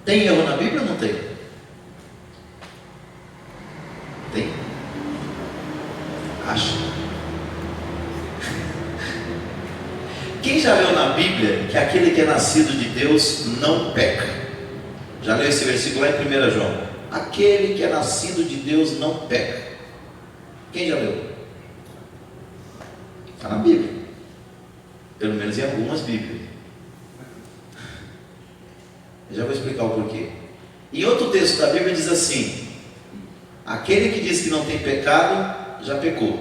Tem erro na Bíblia ou não tem? Tem? Acho. Quem já leu na Bíblia que aquele que é nascido de Deus não peca? Já leu esse versículo lá em 1 João? Aquele que é nascido de Deus não peca. Quem já leu? Está na Bíblia. Pelo menos em algumas Bíblias. Eu já vou explicar o porquê. Em outro texto da Bíblia diz assim: aquele que diz que não tem pecado, já pecou,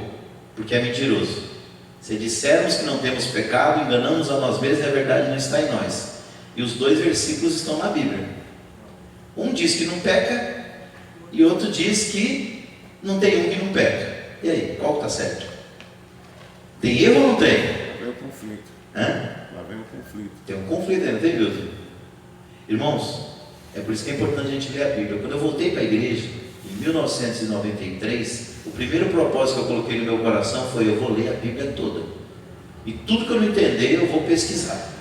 porque é mentiroso. Se dissermos que não temos pecado, enganamos a nós mesmos e a verdade não está em nós. E os dois versículos estão na Bíblia. Um diz que não peca, e outro diz que não tem um que não peca. E aí, qual que está certo? Tem erro ou não tem? Lá vem o conflito. Lá vem o conflito. Tem um conflito aí, não tem dúvida? Irmãos, é por isso que é importante a gente ler a Bíblia. Quando eu voltei para a igreja, em 1993, o primeiro propósito que eu coloquei no meu coração foi: eu vou ler a Bíblia toda. E tudo que eu não entender, eu vou pesquisar.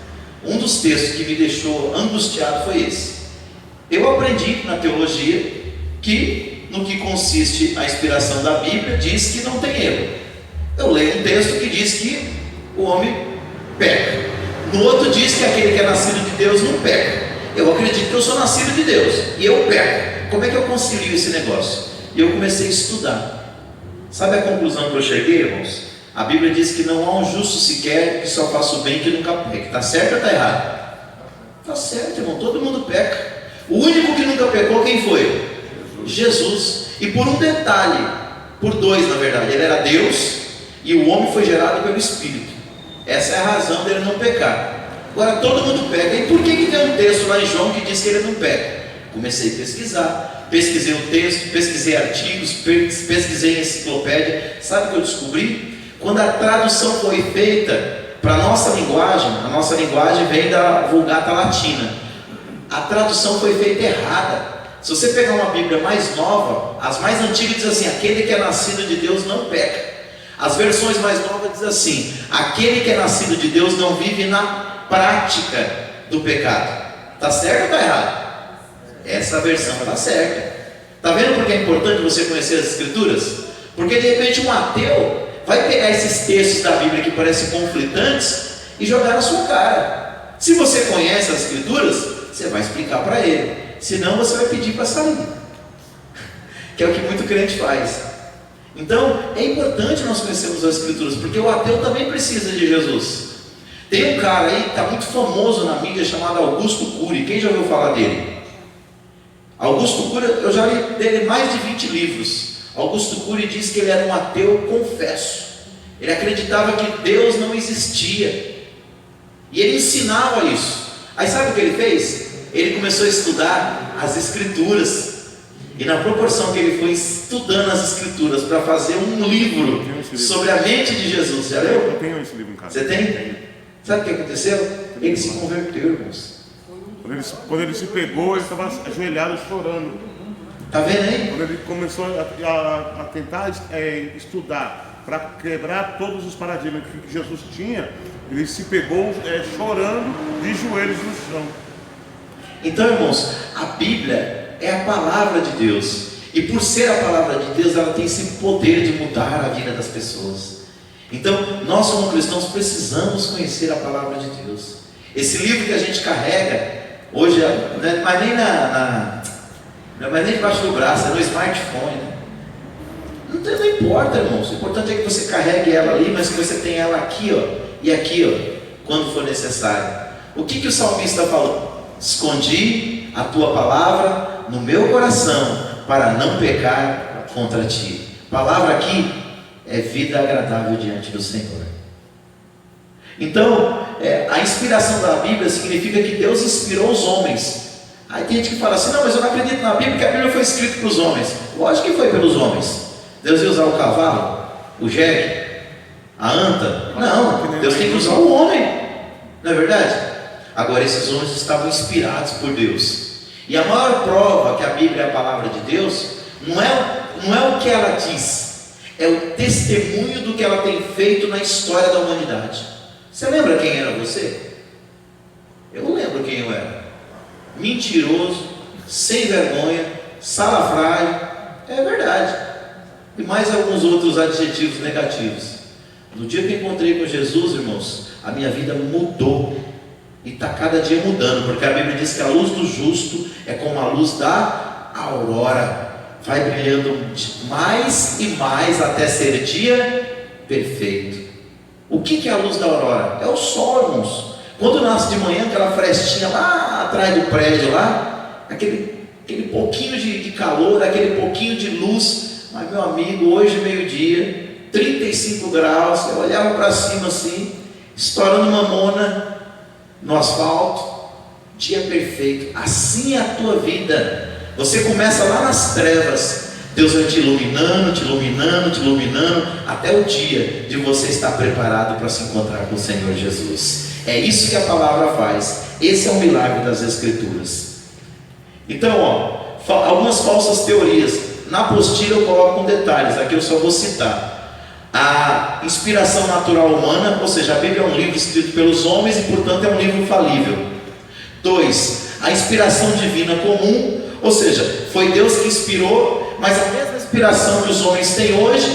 Um dos textos que me deixou angustiado foi esse. Eu aprendi na teologia que, no que consiste a inspiração da Bíblia, diz que não tem erro. Eu leio um texto que diz que o homem peca. No outro diz que aquele que é nascido de Deus não peca. Eu acredito que eu sou nascido de Deus e eu peco. Como é que eu concilio esse negócio? E eu comecei a estudar. Sabe a conclusão que eu cheguei, irmãos? A Bíblia diz que não há um justo sequer que só faça o bem que nunca peque. Está certo ou está errado? Está certo, irmão, todo mundo peca. O único que nunca pecou, quem foi? Jesus. E por um detalhe, por dois na verdade, ele era Deus e o homem foi gerado pelo Espírito. Essa é a razão dele não pecar. Agora todo mundo peca. E por que tem um texto lá em João que diz que ele não peca? Comecei a pesquisar, pesquisei o texto, pesquisei artigos, pesquisei enciclopédia. Sabe o que eu descobri? Quando a tradução foi feita para a nossa linguagem vem da Vulgata Latina. A tradução foi feita errada. Se você pegar uma Bíblia mais nova, as mais antigas dizem assim: aquele que é nascido de Deus não peca. As versões mais novas dizem assim: aquele que é nascido de Deus não vive na prática do pecado. Está certo ou está errado? Essa versão está certa. Está vendo porque é importante você conhecer as Escrituras? Porque de repente um ateu vai pegar esses textos da Bíblia que parecem conflitantes e jogar na sua cara. Se você conhece as Escrituras, você vai explicar para ele. Senão você vai pedir para sair, que é o que muito crente faz. Então é importante nós conhecermos as Escrituras, porque o ateu também precisa de Jesus. Tem um cara aí que está muito famoso na mídia chamado Augusto Cury. Quem já ouviu falar dele? Augusto Cury, eu já li dele mais de 20 livros. Augusto Cury diz que ele era um ateu confesso. Ele acreditava que Deus não existia. E ele ensinava isso. Aí sabe o que ele fez? Ele começou a estudar as Escrituras. E na proporção que ele foi estudando as Escrituras para fazer um livro sobre a mente de Jesus. Já leu? Eu tenho esse livro em casa. Você tem? Tenho. Sabe o que aconteceu? Ele se converteu, irmãos. Quando ele se pegou, ele estava ajoelhado chorando. Está vendo aí? Quando ele começou a tentar estudar para quebrar todos os paradigmas que Jesus tinha, ele se pegou chorando de joelhos no chão. Então, irmãos, a Bíblia é a palavra de Deus. E por ser a palavra de Deus, ela tem esse poder de mudar a vida das pessoas. Então, nós como cristãos precisamos conhecer a palavra de Deus. Esse livro que a gente carrega hoje, não é mais nem não é mais nem debaixo do braço, é no smartphone, né? Não importa, irmãos. O importante é que você carregue ela ali, mas que você tenha ela aqui, ó, e aqui, ó, quando for necessário. O que o salmista falou? Escondi a tua palavra no meu coração para não pecar contra ti. Palavra aqui é vida agradável diante do Senhor. Então, a inspiração da Bíblia significa que Deus inspirou os homens. Aí tem gente que fala assim: não, mas eu não acredito na Bíblia, porque a Bíblia foi escrita para os homens. Lógico que foi pelos homens. Deus ia usar o cavalo, o jegue, a anta? Não, Deus tem que usar o homem. Não é verdade? Agora, esses homens estavam inspirados por Deus. E a maior prova que a Bíblia é a palavra de Deus não é o que ela diz, é o testemunho do que ela tem feito na história da humanidade. Você lembra quem era você? Eu lembro quem eu era. mentiroso, sem vergonha, salafrário. É verdade. E mais alguns outros adjetivos negativos. No dia que eu encontrei com Jesus, irmãos, a minha vida mudou. E está cada dia mudando, porque a Bíblia diz que a luz do justo é como a luz da aurora, vai brilhando mais e mais até ser dia perfeito. O que é a luz da aurora? É o sol, irmãos. Quando nasce de manhã, aquela frestinha lá atrás do prédio, lá, aquele pouquinho de calor, aquele pouquinho de luz. Mas meu amigo, hoje meio-dia, 35 graus, eu olhava para cima assim, estourando mamona no asfalto, dia perfeito. Assim é a tua vida. Você começa lá nas trevas, Deus vai te iluminando, te iluminando, te iluminando, até o dia de você estar preparado para se encontrar com o Senhor Jesus. É isso que a palavra faz. Esse é o milagre das Escrituras. Então, algumas falsas teorias. Na apostila eu coloco com detalhes, aqui eu só vou citar. A inspiração natural humana, ou seja, a Bíblia é um livro escrito pelos homens e portanto é um livro falível. 2. A inspiração divina comum, ou seja, foi Deus que inspirou, mas a mesma inspiração que os homens têm hoje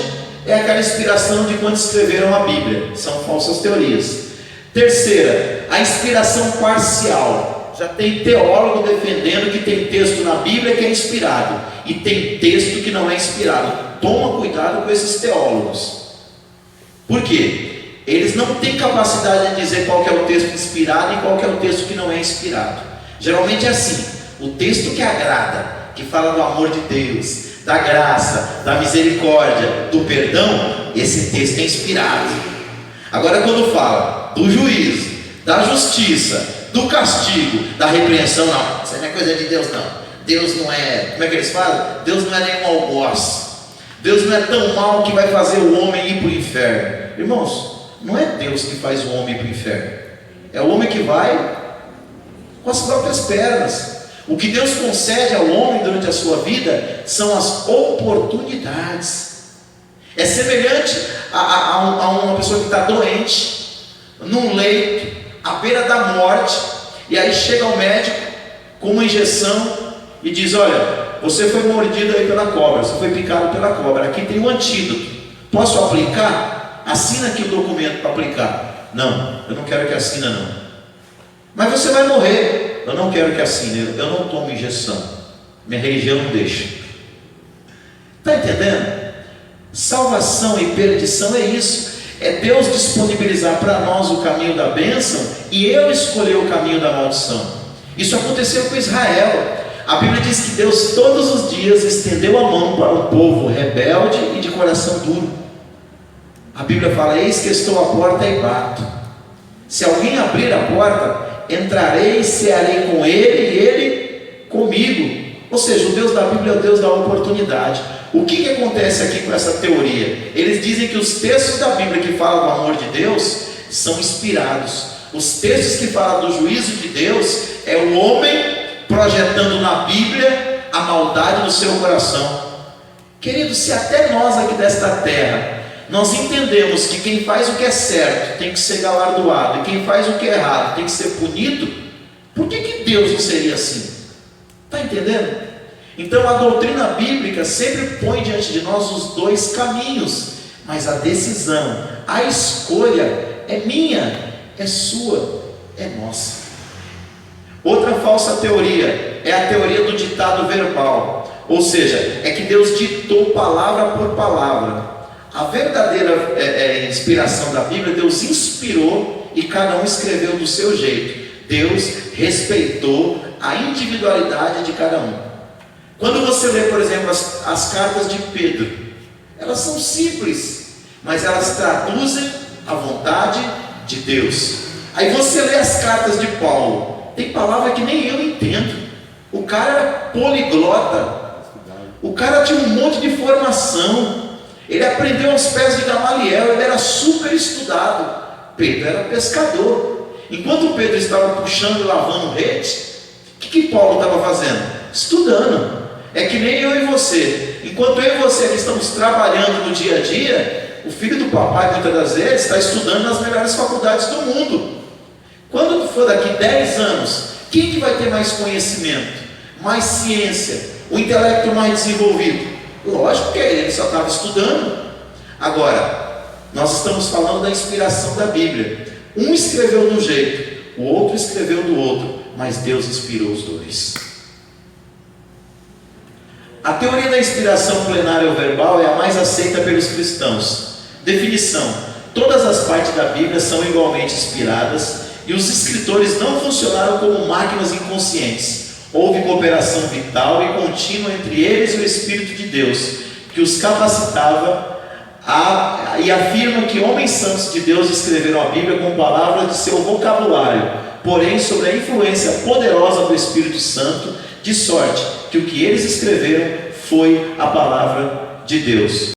é aquela inspiração de quando escreveram a Bíblia. São falsas teorias. Terceira, a inspiração parcial. Já tem teólogo defendendo que tem texto na Bíblia que é inspirado e tem texto que não é inspirado. Toma cuidado com esses teólogos. Por quê? Eles não têm capacidade de dizer qual que é o texto inspirado e qual que é o texto que não é inspirado. Geralmente é assim: o texto que agrada, que fala do amor de Deus, da graça, da misericórdia, do perdão, esse texto é inspirado. Agora quando fala do juízo, da justiça, do castigo, da repreensão, não, isso não é coisa de Deus não. Deus não é, como é que eles falam? Deus não é nenhum algoz. Deus não é tão mal que vai fazer o homem ir para o inferno. Irmãos, não é Deus que faz o homem ir para o inferno, é o homem que vai com as próprias pernas. O que Deus concede ao homem durante a sua vida são as oportunidades. É semelhante a uma pessoa que está doente, num leito, à beira da morte, e aí chega o médico com uma injeção e diz: olha, você foi mordido aí pela cobra, você foi picado pela cobra, aqui tem um antídoto, posso aplicar? Assina aqui o documento para aplicar. Não, eu não quero que assina não. Mas você vai morrer. Eu não quero que assine, eu não tomo injeção, minha religião não deixa. Está entendendo? Salvação e perdição é isso. É Deus disponibilizar para nós o caminho da bênção e eu escolher o caminho da maldição. Isso aconteceu com Israel. A Bíblia diz que Deus todos os dias estendeu a mão para um povo rebelde e de coração duro. A Bíblia fala: eis que estou à porta e bato. Se alguém abrir a porta, entrarei e cearei com ele e ele comigo. Ou seja, o Deus da Bíblia é o Deus da oportunidade. O que acontece aqui com essa teoria? Eles dizem que os textos da Bíblia que falam do amor de Deus são inspirados. Os textos que falam do juízo de Deus é o homem projetando na Bíblia a maldade do seu coração. Querido, se até nós aqui desta terra nós entendemos que quem faz o que é certo tem que ser galardoado e quem faz o que é errado tem que ser punido, por que Deus não seria assim? Está entendendo? Então a doutrina bíblica sempre põe diante de nós os dois caminhos, mas a decisão, a escolha é minha, é sua, é nossa. Outra falsa teoria é a teoria do ditado verbal, ou seja, é que Deus ditou palavra por palavra. A verdadeira inspiração da Bíblia, Deus inspirou e cada um escreveu do seu jeito. Deus respeitou a individualidade de cada um. Quando você lê, por exemplo, as cartas de Pedro, elas são simples, mas elas traduzem a vontade de Deus. Aí você lê as cartas de Paulo, tem palavra que nem eu entendo. O cara era poliglota, o cara tinha um monte de formação, ele aprendeu aos pés de Gamaliel, ele era super estudado. Pedro era pescador. Enquanto Pedro estava puxando e lavando rede, o que Paulo estava fazendo? Estudando. É que nem eu e você. Enquanto eu e você aqui estamos trabalhando no dia a dia, o filho do papai muitas das vezes está estudando nas melhores faculdades do mundo. Quando for daqui 10 anos Quem que vai ter mais conhecimento, mais ciência, o intelecto mais desenvolvido? Lógico que ele só estava estudando. Agora, nós estamos falando da inspiração da Bíblia. Um escreveu de um jeito, o outro escreveu do outro, mas Deus inspirou os dois. A teoria da inspiração plenária ou verbal é a mais aceita pelos cristãos. Definição: todas as partes da Bíblia são igualmente inspiradas e os escritores não funcionaram como máquinas inconscientes. Houve cooperação vital e contínua entre eles e o Espírito de Deus, que os capacitava e afirma que homens santos de Deus escreveram a Bíblia com palavras de seu vocabulário, porém sob a influência poderosa do Espírito Santo, de sorte que o que eles escreveram foi a palavra de Deus.